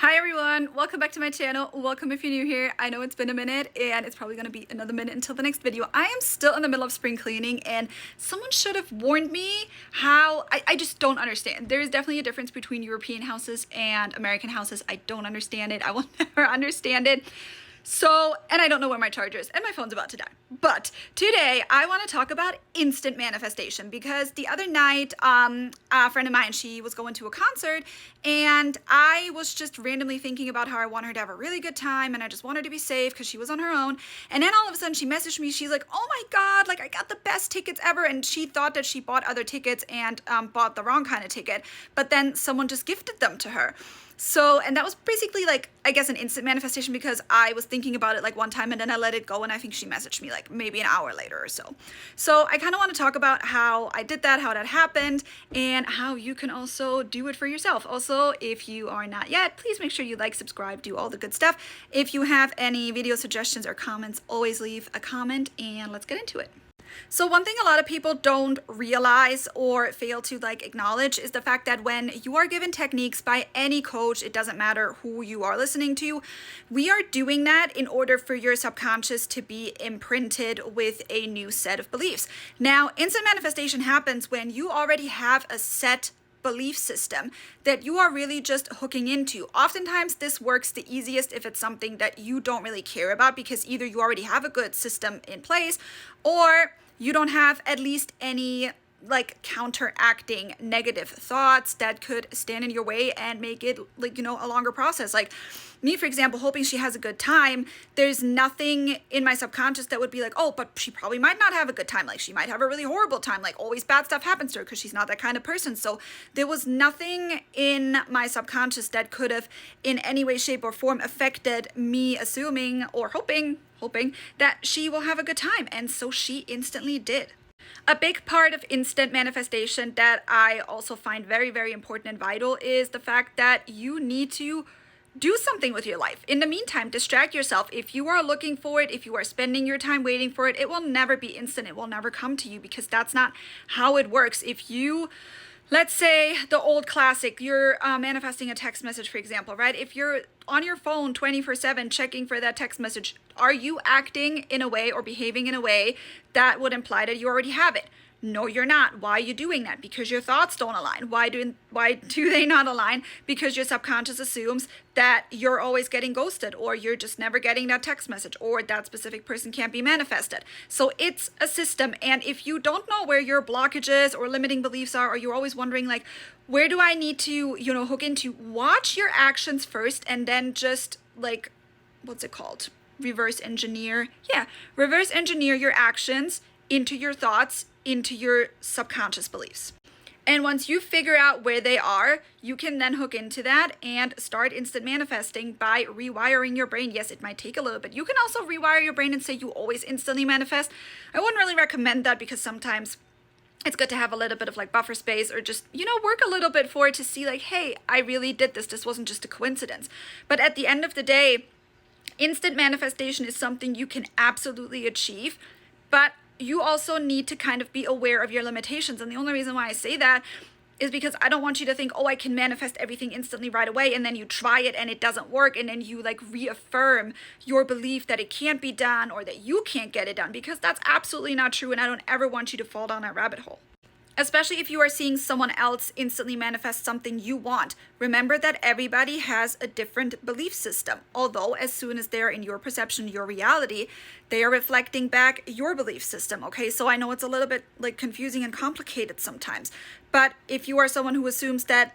Hi everyone, welcome back to my channel. Welcome if you're new here. I know it's been a minute and it's probably going to be another minute until the next video. I am still in the middle of spring cleaning and someone should have warned me how I just don't understand. There is definitely a difference between European houses and American houses. I don't understand it. I will never understand it. So, and I don't know where my charger is, and my phone's about to die. But today I want to talk about instant manifestation because the other night, a friend of mine, she was going to a concert, and I was just randomly thinking about how I want her to have a really good time, and I just want her to be safe because she was on her own. And then all of a sudden she messaged me. She's like, "Oh my God, like I got the best tickets ever!" And she thought that she bought other tickets and bought the wrong kind of ticket. But then someone just gifted them to her. So, and that was basically like, I guess, an instant manifestation because I was thinking about it like one time and then I let it go, and I think she messaged me like maybe an hour later or so. So I kind of want to talk about how I did that, how that happened, and how you can also do it for yourself. Also, if you are not yet, please make sure you like, subscribe, do all the good stuff. If you have any video suggestions or comments, always leave a comment and let's get into it. So one thing a lot of people don't realize or fail to acknowledge is the fact that when you are given techniques by any coach, it doesn't matter who you are listening to, we are doing that in order for your subconscious to be imprinted with a new set of beliefs. Now, instant manifestation happens when you already have a set belief system that you are really just hooking into. Oftentimes this works the easiest if it's something that you don't really care about because either you already have a good system in place or you don't have at least any counteracting negative thoughts that could stand in your way and make it a longer process. Like me, for example, hoping she has a good time, there's nothing in my subconscious that would be like, oh, but she probably might not have a good time. Like she might have a really horrible time. Like always bad stuff happens to her because she's not that kind of person. So there was nothing in my subconscious that could have in any way, shape or form affected me assuming or hoping that she will have a good time. And so she instantly did. A big part of instant manifestation that I also find very, very important and vital is the fact that you need to do something with your life. In the meantime, distract yourself. If you are looking for it, if you are spending your time waiting for it, it will never be instant. It will never come to you because that's not how it works. If you, let's say the old classic, you're manifesting a text message, for example, right? If you're on your phone 24/7 checking for that text message, are you acting in a way or behaving in a way that would imply that you already have it? No, you're not. Why are you doing that? Because your thoughts don't align. Why do they not align? Because your subconscious assumes that you're always getting ghosted, or you're just never getting that text message, or that specific person can't be manifested. So it's a system. And if you don't know where your blockages or limiting beliefs are, or you're always wondering like, where do I need to, hook into? Watch your actions first and then just what's it called? Reverse engineer. Yeah, reverse engineer your actions into your thoughts, into your subconscious beliefs. And once you figure out where they are, you can then hook into that and start instant manifesting by rewiring your brain. Yes, it might take a little bit. You can also rewire your brain and say you always instantly manifest. I wouldn't really recommend that because sometimes it's good to have a little bit of buffer space or just, work a little bit for it to see hey, I really did this. This wasn't just a coincidence. But at the end of the day, instant manifestation is something you can absolutely achieve, but you also need to kind of be aware of your limitations. And the only reason why I say that is because I don't want you to think, oh, I can manifest everything instantly right away, and then you try it and it doesn't work, and then you reaffirm your belief that it can't be done or that you can't get it done, because that's absolutely not true, and I don't ever want you to fall down that rabbit hole. Especially if you are seeing someone else instantly manifest something you want. Remember that everybody has a different belief system. Although as soon as they're in your perception, your reality, they are reflecting back your belief system. Okay, so I know it's a little bit confusing and complicated sometimes. But if you are someone who assumes that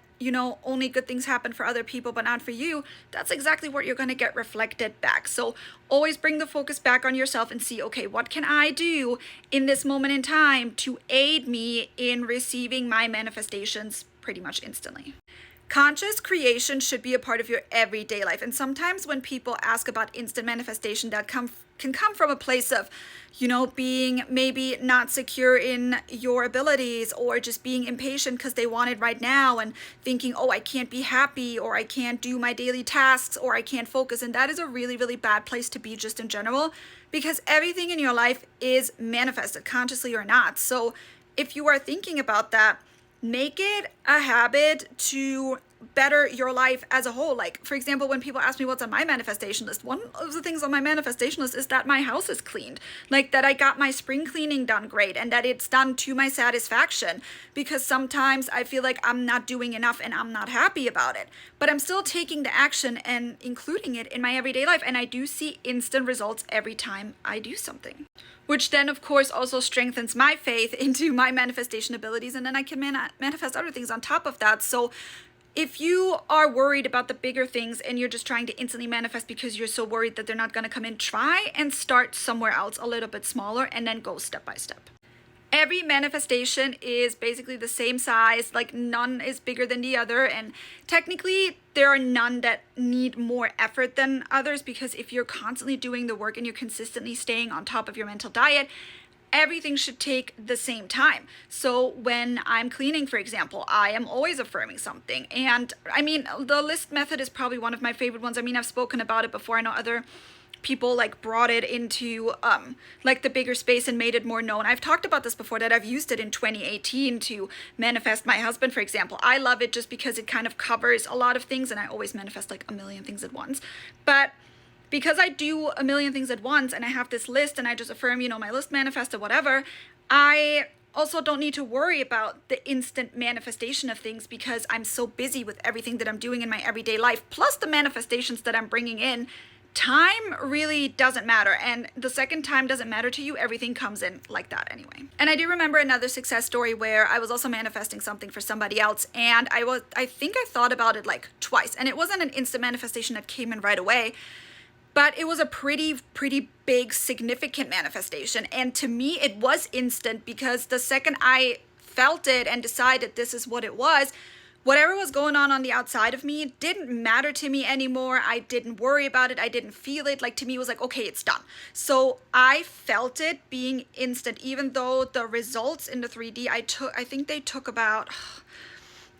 only good things happen for other people but not for you, that's exactly what you're going to get reflected back. So always bring the focus back on yourself and see, okay, what can I do in this moment in time to aid me in receiving my manifestations pretty much instantly. Conscious creation should be a part of your everyday life. And sometimes when people ask about instant manifestation, that can come from a place of, being maybe not secure in your abilities, or just being impatient because they want it right now and thinking, oh, I can't be happy, or I can't do my daily tasks, or I can't focus. And that is a really, really bad place to be just in general, because everything in your life is manifested, consciously or not. So if you are thinking about that, make it a habit to better your life as a whole. Like, for example, when people ask me what's on my manifestation list, one of the things on my manifestation list is that my house is cleaned, like that I got my spring cleaning done great and that it's done to my satisfaction, because sometimes I feel like I'm not doing enough and I'm not happy about it, but I'm still taking the action and including it in my everyday life, and I do see instant results every time I do something, which then of course also strengthens my faith into my manifestation abilities, and then I can manifest other things on top of that. So if you are worried about the bigger things and you're just trying to instantly manifest because you're so worried that they're not going to come in, try and start somewhere else a little bit smaller and then go step by step. Every manifestation is basically the same size, like none is bigger than the other, and technically there are none that need more effort than others, because if you're constantly doing the work and you're consistently staying on top of your mental diet, everything should take the same time. So when I'm cleaning, for example, I am always affirming something. And I mean, the list method is probably one of my favorite ones. I mean, I've spoken about it before. I know other people like brought it into like the bigger space and made it more known. I've talked about this before, that I've used it in 2018 to manifest my husband, for example. I love it just because it kind of covers a lot of things, and I always manifest like a million things at once. But because I do a million things at once and I have this list and I just affirm, you know, my list manifest or whatever, I also don't need to worry about the instant manifestation of things because I'm so busy with everything that I'm doing in my everyday life, plus the manifestations that I'm bringing in. Time really doesn't matter, and the second time doesn't matter to you, everything comes in like that anyway. And I do remember another success story where I was also manifesting something for somebody else, and I think I thought about it like twice, and it wasn't an instant manifestation that came in right away, but it was a pretty big, significant manifestation. And to me, it was instant, because the second I felt it and decided this is what it was, whatever was going on the outside of me didn't matter to me anymore. I didn't worry about it. I didn't feel it. Like, to me, it was like, okay, it's done. So I felt it being instant, even though the results in the 3D, I think they took about,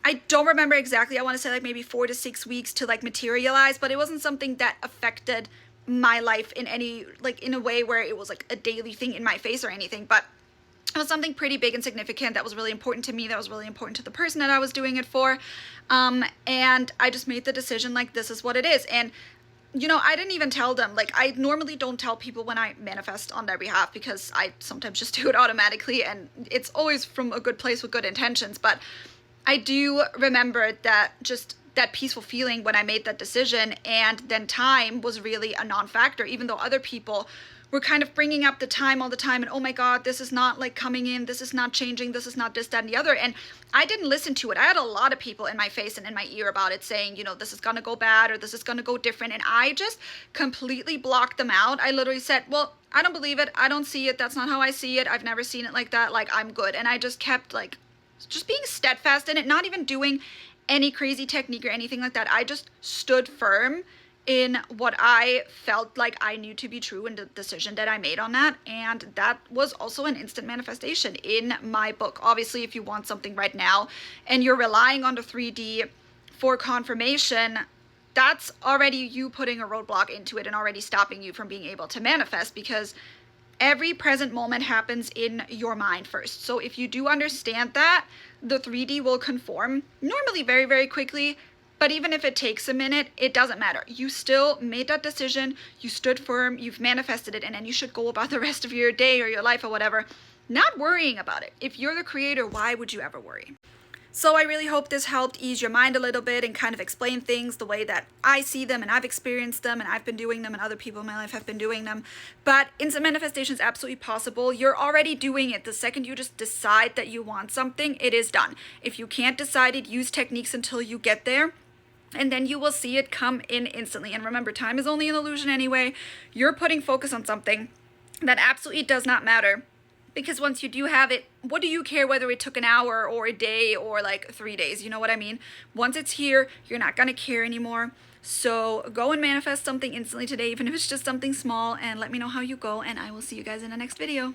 I don't remember exactly. I want to say like maybe 4 to 6 weeks to like materialize, but it wasn't something that affected my life in any, like in a way where it was like a daily thing in my face or anything. But it was something pretty big and significant that was really important to me, that was really important to the person that I was doing it for. And I just made the decision, like, this is what it is. And, you know, I didn't even tell them. Like, I normally don't tell people when I manifest on their behalf, because I sometimes just do it automatically, and it's always from a good place with good intentions. But I do remember that, just that peaceful feeling when I made that decision, and then time was really a non-factor, even though other people were kind of bringing up the time all the time, and oh my god, this is not like coming in, this is not changing, this is not this, that, and the other. And I didn't listen to it. I had a lot of people in my face and in my ear about it saying, you know, this is gonna go bad or this is gonna go different, and I just completely blocked them out. I literally said, well, I don't believe it, I don't see it, that's not how I see it, I've never seen it like that, like, I'm good. And I just kept like just being steadfast in it, not even doing any crazy technique or anything like that. I just stood firm in what I felt like I knew to be true and the decision that I made on that. And that was also an instant manifestation in my book. Obviously, if you want something right now and you're relying on the 3D for confirmation, that's already you putting a roadblock into it and already stopping you from being able to manifest, because every present moment happens in your mind first. So if you do understand that, the 3D will conform normally very quickly. But even if it takes a minute, it doesn't matter. You still made that decision, you stood firm, you've manifested it, and then you should go about the rest of your day or your life or whatever, not worrying about it. If you're the creator, why would you ever worry? So I really hope this helped ease your mind a little bit and kind of explain things the way that I see them and I've experienced them and I've been doing them and other people in my life have been doing them. But instant manifestation is absolutely possible. You're already doing it. The second you just decide that you want something, it is done. If you can't decide it, use techniques until you get there, and then you will see it come in instantly. And remember, time is only an illusion anyway. You're putting focus on something that absolutely does not matter. Because once you do have it, what do you care whether it took an hour or a day or like 3 days? You know what I mean? Once it's here, you're not going to care anymore. So go and manifest something instantly today, even if it's just something small, and let me know how you go, and I will see you guys in the next video.